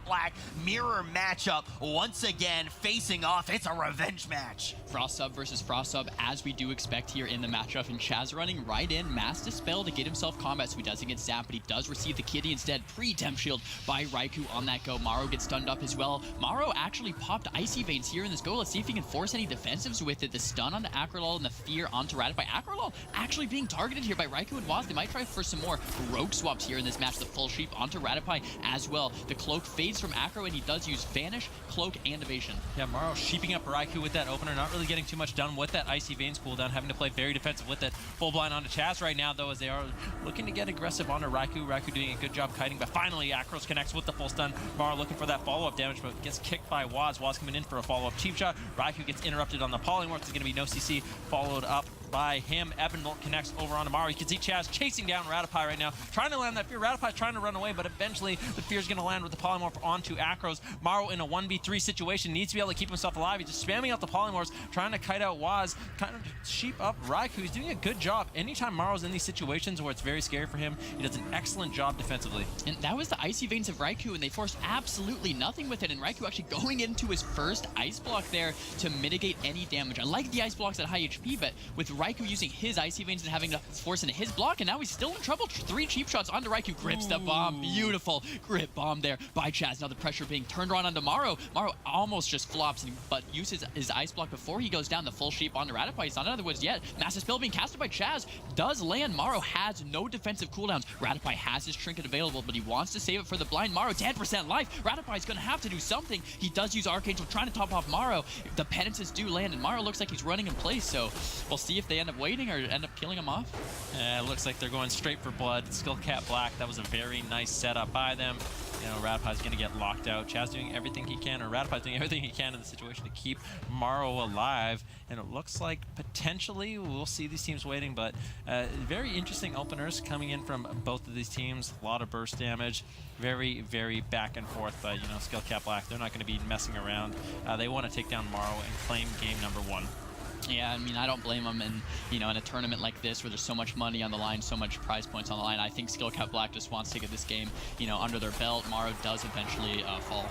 Black mirror matchup once again facing off. It's a revenge match. Frost Sub versus Frost Sub, as we do expect here in the matchup, and Chaz running right in, Mass Dispel to get himself combat, so he doesn't get zapped, but he does receive the kitty instead. Pre-temp shield by Raikou on that go. Maro gets stunned up as well. Maro actually popped Icy Veins here in this go. Let's see if he can force any defensives with it. The stun onto Acrolol and the fear onto Ratify. Acrolol actually being targeted here by Raikou and Waz. They might try for some more rogue swaps here in this match. The full sheep onto Ratify as well. The cloak fades from Acro, and he does use Vanish, Cloak, and Evasion. Yeah, Maro sheeping up Raikou with that opener, not really getting too much done with that Icy Veins cooldown, having to play very defensive with it. Full blind onto Chaz right now, though, as they are looking to get aggressive onto Raikou. Raikou doing a good job kiting, but finally Acros connects with the full stun. Maro looking for that follow-up damage, but gets kicked by Waz. Waz coming in for a follow-up cheap shot. Raikou gets interrupted on the polymorph. There's going to be no CC, followed up by him. Evanbolt connects over onto Maro. You can see Chaz chasing down Ratify right now, trying to land that fear. Ratify's trying to run away, but eventually the fear's going to land with the polymorph onto Acros. Maro in a 1v3 situation needs to be able to keep himself alive. He's just spamming out the polymorphs, trying to kite out Waz, kind of sheep up Raikou. He's doing a good job. Anytime Maro's in these situations where it's very scary for him, he does an excellent job defensively. And that was the Icy Veins of Raikou, and they forced absolutely nothing with it, and Raikou actually going into his first ice block there to mitigate any damage. I like the ice blocks at high HP, but with Raikou using his Icy Veins and having to force into his block, and now he's still in trouble. 3 cheap shots onto Raikou, grips the bomb. Beautiful grip bomb there by Chaz. Now the pressure being turned around onto Maro. Maro almost just flops, but uses his ice block before he goes down. The full sheep onto Ratify. He's not out of the woods yet. Massive spell being casted by Chaz. Does land. Maro has no defensive cooldowns. Ratify has his trinket available, but he wants to save it for the blind. Maro 10% life. Ratify's going to have to do something. He does use Archangel trying to top off Maro. The penances do land, and Maro looks like he's running in place, so we'll see if they end up waiting or end up killing him off. It looks like they're going straight for blood. Skullcat Black, that was a very nice setup by them. You know, Ratify's going to get locked out. Chaz doing everything he can, or Ratify's doing everything he can in the situation to keep Maro alive. And it looks like potentially we'll see these teams waiting, but very interesting openers coming in from both of these teams. A lot of burst damage. Very, very back and forth, but, you know, Skullcat Black, they're not going to be messing around. They want to take down Maro and claim game number 1. Yeah, I mean, I don't blame him. And, you know, in a tournament like this where there's so much money on the line, so much prize points on the line, I think Skullcat Black just wants to get this game, you know, under their belt. Maro does eventually fall.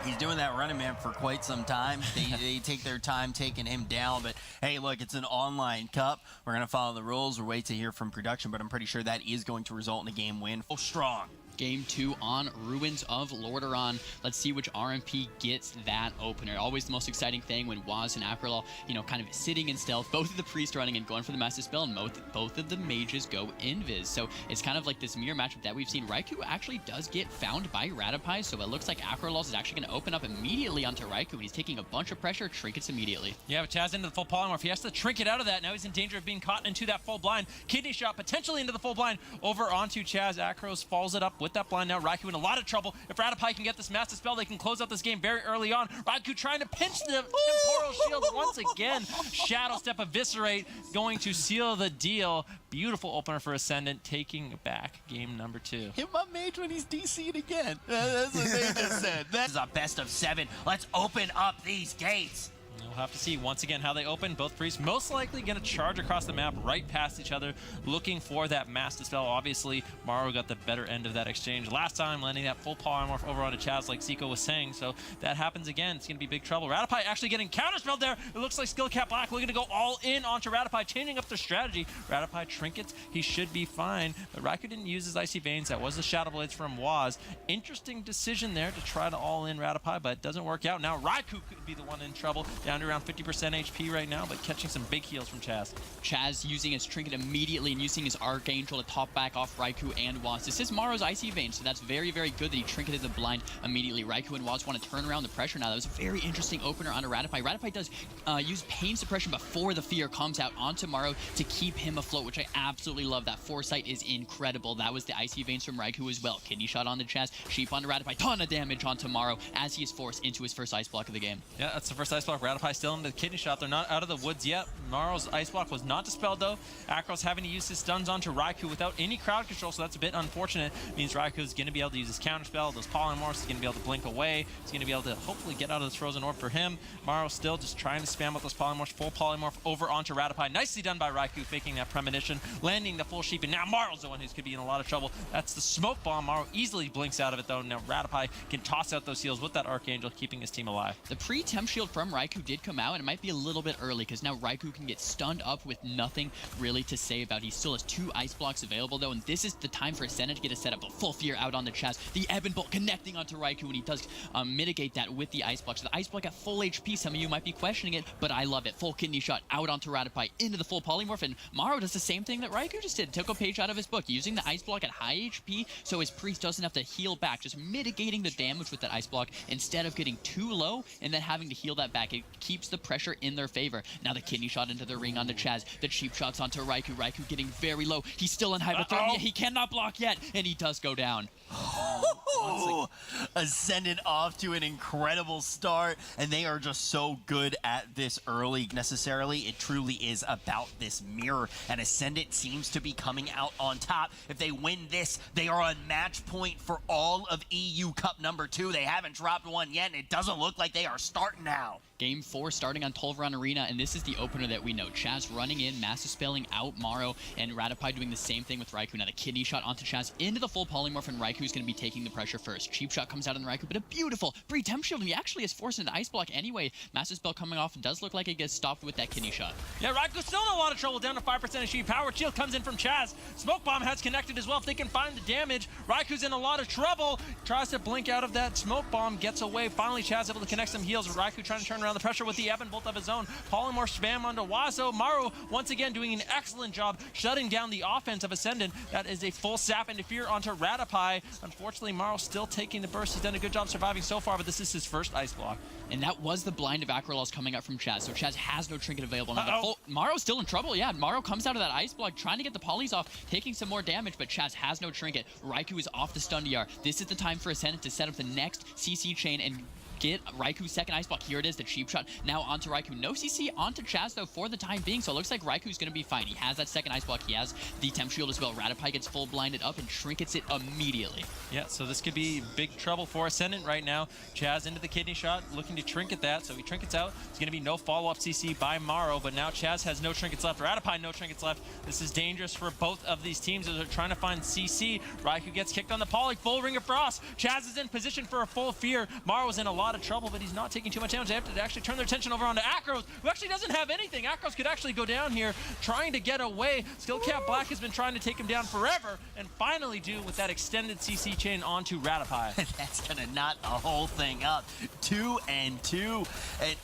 He's doing that running man for quite some time. They take their time taking him down, but hey, look, it's an online cup. We're going to follow the rules. We'll wait to hear from production, but I'm pretty sure that is going to result in a game win. Oh, strong. Game 2 on Ruins of Lordaeron. Let's see which RMP gets that opener. Always the most exciting thing when Waz and Acrolol, you know, kind of sitting in stealth. Both of the priests running and going for the Master Spell, and both of the mages go invis. So it's kind of like this mirror matchup that we've seen. Raikou actually does get found by Ratify, so it looks like Acrolol is actually going to open up immediately onto Raikou, and he's taking a bunch of pressure, trinkets immediately. Yeah, but Chaz into the full polymorph. He has to trinket out of that. Now he's in danger of being caught into that full blind. Kidney shot potentially into the full blind over onto Chaz. Acros follows it up with that blind. Now Raikou in a lot of trouble. If Ratify can get this Master Spell, they can close out this game very early on. Raikou trying to pinch the Temporal Shield once again. Shadow Step Eviscerate going to seal the deal. Beautiful opener for Ascendant, taking back game number 2. Hit my Mage when he's DC'd again. That's what they just said. This is a best of 7. Let's open up these gates. We'll have to see once again how they open. Both priests most likely going to charge across the map right past each other, looking for that Mass Dispel. Obviously, Maro got the better end of that exchange last time, landing that full polymorph over onto Chaz like Zico was saying. So that happens again. It's going to be big trouble. Ratify actually getting counterspelled there. It looks like Skullcat Black looking to go all in onto Ratify, changing up their strategy. Ratify trinkets. He should be fine. But Raikou didn't use his Icy Veins. That was the Shadow Blades from Waz. Interesting decision there to try to all in Ratify, but it doesn't work out. Now Raikou could be the one in trouble. Down to around 50% HP right now, but catching some big heals from Chaz. Chaz using his trinket immediately and using his Archangel to top back off Raikou and Waz. This is Maro's Icy Vein, so that's very, very good that he trinketed the blind immediately. Raikou and Waz want to turn around the pressure now. That was a very interesting opener onto Ratify. Ratify does use Pain Suppression before the fear comes out onto Maro to keep him afloat, which I absolutely love. That foresight is incredible. That was the Icy Veins from Raikou as well. Kidney shot onto Chaz, sheep onto Ratify, ton of damage onto Maro as he is forced into his first ice block of the game. Yeah, that's the first ice block. Ratify still into the kidney shot. They're not out of the woods yet. Maro's ice block was not dispelled though. Akros having to use his stuns onto Raikou without any crowd control, so that's a bit unfortunate. Means Raikou is going to be able to use his counter spell, those polymorphs. He's going to be able to blink away. He's going to be able to hopefully get out of this frozen orb for him. Maro still just trying to spam with those polymorphs. Full polymorph over onto Rattapie. Nicely done by Raikou, faking that premonition, landing the full sheep, and now Maro's the one who's going to be in a lot of trouble. That's the smoke bomb. Maro easily blinks out of it though. Now Rattapie can toss out those heals with that Archangel, keeping his team alive. The pre-temp shield from Raikou did come out, and it might be a little bit early because now Raikou can get stunned up with nothing really to say about. He still has 2 ice blocks available though, and this is the time for Ascendant to get a setup. But full fear out on the Chaz. The Ebon Bolt connecting onto Raikou, and he does mitigate that with the ice block. So the ice block at full HP, some of you might be questioning it, but I love it. Full kidney shot out onto Rattapie into the full polymorph, and Maro does the same thing that Raikou just did. Took a page out of his book, using the ice block at high HP so his priest doesn't have to heal back, just mitigating the damage with that ice block instead of getting too low and then having to heal that back. It keeps the pressure in their favor. Now the kidney shot into the ring onto Chaz, the cheap shots onto Raikou. Raikou getting very low. He's still in hypothermia. He cannot block yet, and he does go down. Oh, Ascendant off to an incredible start, and they are just so good at this early. Necessarily, it truly is about this mirror, and Ascendant seems to be coming out on top. If they win this, they are on match point for all of EU Cup number 2. They haven't dropped one yet, and it doesn't look like they are starting now. Game 4 starting on Tolvaron Arena, and this is the opener that we know. Chaz running in, massive spelling out Maro, and Rattapie doing the same thing with Raikou. Now the kidney shot onto Chaz into the full polymorph, and Raikou's going to be taking the pressure first. Cheap shot comes out on the Raikou, but a beautiful pre-temp shield, and he actually is forced into ice block anyway. Massive spell coming off, and does look like it gets stopped with that kidney shot. Yeah, Raikou's still in a lot of trouble, down to 5% HP. Power shield comes in from Chaz. Smoke bomb has connected as well. If they can find the damage, Raikou's in a lot of trouble. Tries to blink out of that smoke bomb, gets away. Finally, Chaz able to connect some heals. Raikou trying to turn around the pressure with the Ebon Bolt of his own. Polymorph spam onto Wazo. Maro once again doing an excellent job shutting down the offense of Ascendant. That is a full sap into fear onto Rattapie. Unfortunately, Maro still taking the burst. He's done a good job surviving so far, but this is his first ice block. And that was the blind of Acrolals coming out from Chaz, so Chaz has no trinket available. Now Maro's still in trouble, yeah. Maro comes out of that ice block, trying to get the polys off, taking some more damage, but Chaz has no trinket. Raikou is off the stun DR. This is the time for Ascendant to set up the next CC chain and get Raikou's second ice block. Here it is, the cheap shot now onto Raikou. No CC onto Chaz though for the time being, so it looks like Raikou's going to be fine. He has that second ice block. He has the temp shield as well. Rattapie gets full blinded up and trinkets it immediately. Yeah, so this could be big trouble for Ascendant right now. Chaz into the kidney shot, looking to trinket that, so he trinkets out. It's going to be no follow-up CC by Maro, but now Chaz has no trinkets left. Rattapie no trinkets left. This is dangerous for both of these teams as they're trying to find CC. Raikou gets kicked on the poly, full Ring of Frost. Chaz is in position for a full fear. Maro's in a lot of trouble, but he's not taking too much damage. They have to actually turn their attention over onto Akros, who actually doesn't have anything. Akros could actually go down here trying to get away. Skillcap Black has been trying to take him down forever, and finally do with that extended CC chain onto Rattapie. That's gonna knot the whole thing up. 2 and 2. And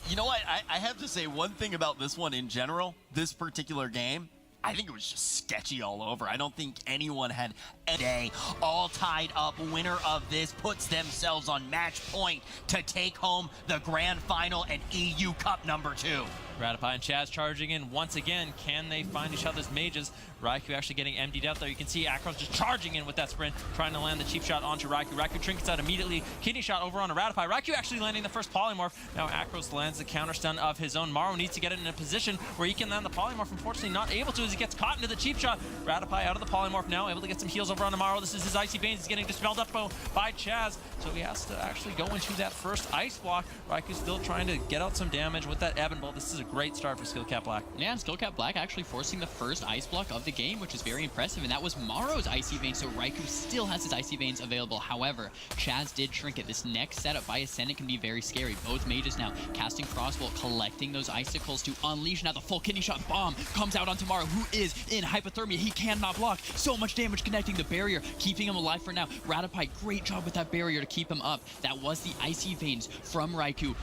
you know what? I have to say one thing about this one in general, this particular game. I think it was just sketchy all over. I don't think anyone had a day. All tied up. Winner of this puts themselves on match point to take home the grand final and EU Cup number 2. Rattapie and Chaz charging in once again. Can they find each other's mages? Raikou actually getting emptied out there. You can see Akros just charging in with that sprint, trying to land the cheap shot onto Raikou. Raikou trinkets out immediately. Kidney shot over onto Rattapie. Raikou actually landing the first polymorph. Now Akros lands the counter stun of his own. Maro needs to get it in a position where he can land the polymorph. Unfortunately not able to as he gets caught into the cheap shot. Rattapie out of the polymorph now, able to get some heals over onto Maro. This is his Icy Veins. He's getting dispelled up by Chaz, so he has to actually go into that first ice block. Raikou's still trying to get out some damage with that Ebon Bolt. This is a great start for Skillcap Black. Yeah, and Skillcap Black actually forcing the first ice block of the game, which is very impressive, and that was Maro's Icy Veins, so Raikou still has his Icy Veins available. However, Chaz did trinket. This next setup by Ascendant can be very scary. Both mages now casting Frostbolt, collecting those icicles to unleash. Now the full kidney shot bomb comes out onto Maro, who is in hypothermia. He cannot block. So much damage connecting the barrier, keeping him alive for now. Rattapie, great job with that barrier to keep him up. That was the Icy Veins from Raikou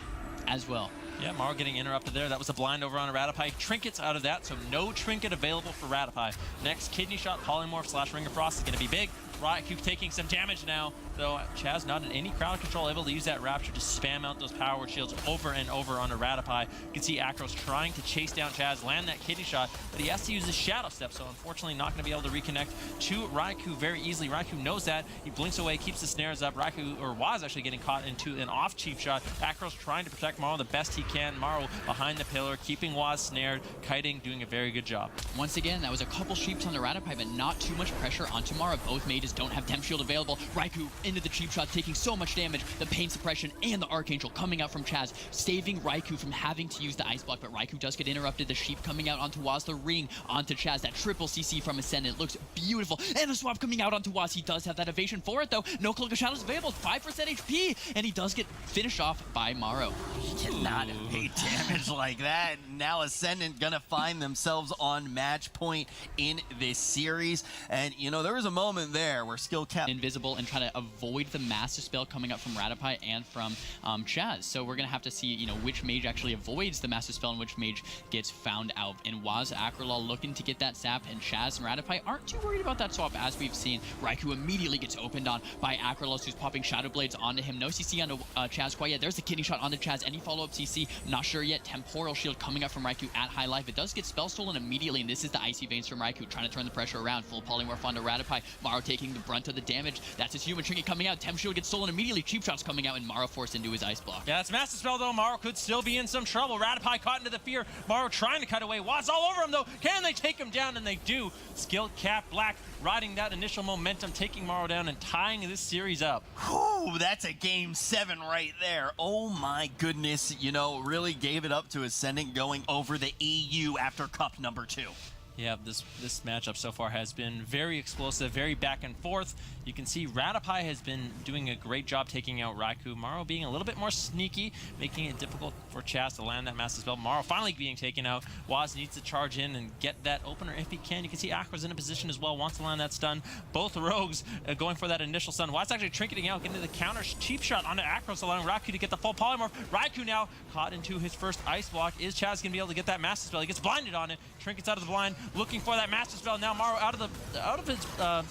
as well. Yeah, Maro getting interrupted there. That was a blind over on Rattapie. Trinkets out of that, so no trinket available for Rattapie. Next, kidney shot, polymorph / Ring of Frost is going to be big. Raikou taking some damage now. though Chaz not in any crowd control, able to use that Rapture to spam out those power shields over and over on a Ratify. You can see Akros trying to chase down Chaz, land that kidney shot, but he has to use his Shadow Step, so unfortunately not going to be able to reconnect to Raikou very easily. Raikou knows that. He blinks away, keeps the snares up. Raikou, or was actually getting caught into an off cheap shot. Akros trying to protect Maro the best he can. Maro behind the pillar, keeping Waz snared. Kiting doing a very good job. Once again, that was a couple sheeps on the Ratify, but not too much pressure on Maro. Both mages don't have Temp Shield available. Raikou into the cheap shot, taking so much damage. The Pain Suppression and the Archangel coming out from Chaz, saving Raikou from having to use the Ice Block, but Raikou does get interrupted. The sheep coming out onto Waz, the ring onto Chaz. That triple CC from Ascendant looks beautiful. And the swap coming out onto Waz. He does have that evasion for it, though. No Cloak of Shadows available. 5% HP, and he does get finished off by Maro. He cannot evade damage like that. Now Ascendant gonna find themselves on match point in this series. And, you know, there was a moment there where Skill kept invisible and try to avoid the Master Spell coming up from Ratify and from Chaz. So we're gonna have to see, you know, which mage actually avoids the Master Spell and which mage gets found out. And Waz Akrolal looking to get that sap, and Chaz and Ratify aren't too worried about that swap, as we've seen. Raikou immediately gets opened on by Akrolal, who's popping Shadow Blades onto him. No CC onto Chaz quite yet. There's the kidney shot onto Chaz. Any follow-up CC? Not sure yet. Temporal Shield coming up from Raikou at high life. It does get spell stolen immediately, and this is the Icy Veins from Raikou, trying to turn the pressure around. Full Polymorph onto Ratify. Maro taking the brunt of the damage. That's his Human Trinket coming out. Temp Shield gets stolen immediately. Cheap shots coming out, and Maro forced into his Ice Block. Yeah, that's Master Spell, though. Maro could still be in some trouble. Ratify caught into the fear. Maro trying to cut away. Waz all over him, though. Can they take him down? And they do. Skilled Cap Black riding that initial momentum, taking Maro down and tying this series up. Whew, that's a game 7 right there. Oh my goodness, you know, really gave it up to Ascendant going over the EU after cup number 2. Yeah, this matchup so far has been very explosive, very back and forth. You can see Ratify has been doing a great job taking out Raikou. Maro being a little bit more sneaky, making it difficult for Chaz to land that Master Spell. Maro finally being taken out. Waz needs to charge in and get that opener if he can. You can see Akro's in a position as well, wants to land that stun. Both rogues going for that initial stun. Waz actually trinketing out, getting the counter cheap shot onto Akros, allowing Raikou to get the full polymorph. Raikou now caught into his first ice block. Is Chaz going to be able to get that Master Spell? He gets blinded on it. Trinkets out of the blind, looking for that Master Spell. Now Maro out of his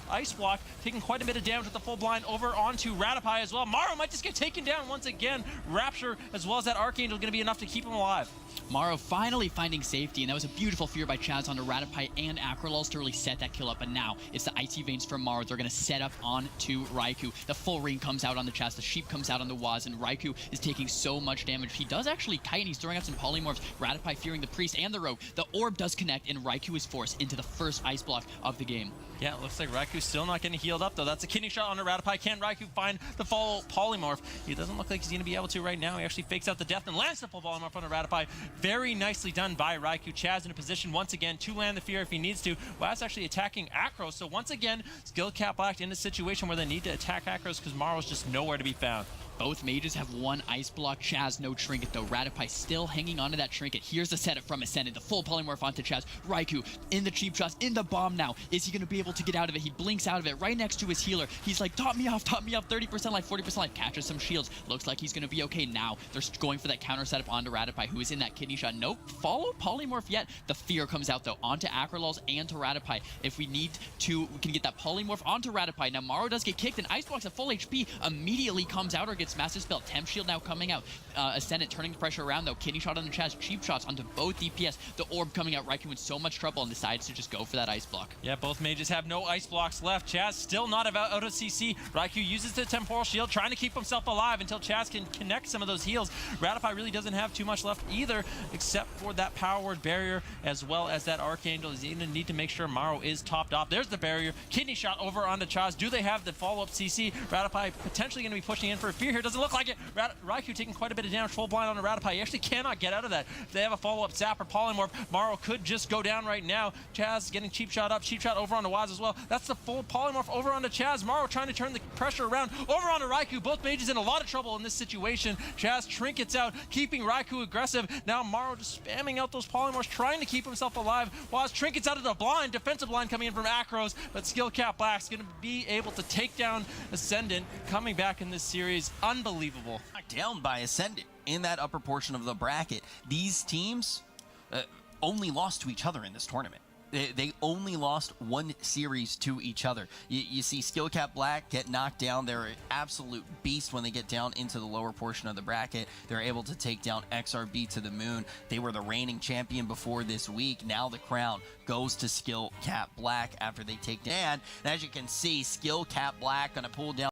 ice block, taking quite a bit of damage with the full blind over onto Ratify as well. Maro might just get taken down once again. Rapture as well as that Archangel going to be enough to keep him alive. Maro finally finding safety, and that was a beautiful fear by Chaz onto Ratify and Akrolal to really set that kill up. But now it's the Icy Veins from Maro. They're going to set up onto Raikou. The full ring comes out on the Chaz. The sheep comes out on the Waz, and Raikou is taking so much damage. He does actually kite, and he's throwing out some polymorphs. Ratify fearing the priest and the rogue. The orb does connect, and Raikou is forced into the first ice block of the game. Yeah, it looks like Raikou's still not getting healed up, though. That's a kidney shot on a Ratify. Can Raikou find the full polymorph? He doesn't look like he's going to be able to right now. He actually fakes out the death and lands the full polymorph on a Ratify. Very nicely done by Raikou. Chaz in a position once again to land the fear if he needs to. Waz actually attacking Akros. So once again, Skill Cap Black in a situation where they need to attack Akros because Maro's just nowhere to be found. Both mages have one ice block. Chaz, no trinket, though. Ratify still hanging onto that trinket. Here's the setup from Ascendant. The full polymorph onto Chaz. Raikou in the cheap shots, in the bomb now. Is he going to be able to get out of it? He blinks out of it right next to his healer. He's like, top me off, 30% life, 40% life. Catches some shields. Looks like he's going to be okay now. They're going for that counter setup onto Ratify, who is in that kidney shot. Nope, follow polymorph yet. The fear comes out, though, onto Akrolals and to Ratify. If we need to, we can get that polymorph onto Ratify. Now, Maro does get kicked, and Ice Blocks at full HP immediately comes out or gets Master Spell. Temp Shield now coming out. Ascendant turning the pressure around, though. Kidney shot on the Chaz. Cheap shots onto both DPS. The orb coming out. Raikou in so much trouble and decides to just go for that ice block. Yeah, both mages have no ice blocks left. Chaz still not out of CC. Raikou uses the Temporal Shield, trying to keep himself alive until Chaz can connect some of those heals. Ratify really doesn't have too much left either, except for that Power Word barrier, as well as that Archangel. He's going to need to make sure Maro is topped off. There's the barrier. Kidney shot over onto Chaz. Do they have the follow-up CC? Ratify potentially going to be pushing in for a fear here. Doesn't look like it. Raikou taking quite a bit of damage, full blind on a Ratify. He actually cannot get out of that. If they have a follow-up zap or polymorph, Maro could just go down right now. Chaz getting cheap shot up, cheap shot over onto Waz as well. That's the full polymorph over onto Chaz. Maro trying to turn the pressure around over onto Raikou. Both mages in a lot of trouble in this situation. Chaz trinkets out, keeping Raikou aggressive. Now Maro just spamming out those polymorphs, trying to keep himself alive. Waz trinkets out of the blind, defensive line coming in from Akros, but Skill Cap Black's going to be able to take down Ascendant, coming back in this series. Unbelievable. Down by Ascendant in that upper portion of the bracket. These teams only lost to each other in this tournament. They only lost one series to each other. You see Skill Cap Black get knocked down. They're an absolute beast when they get down into the lower portion of the bracket. They're able to take down XRB to the moon. They were the reigning champion before this week. Now the crown goes to Skill Cap Black after they take down. And as you can see, Skill Cap Black going to pull down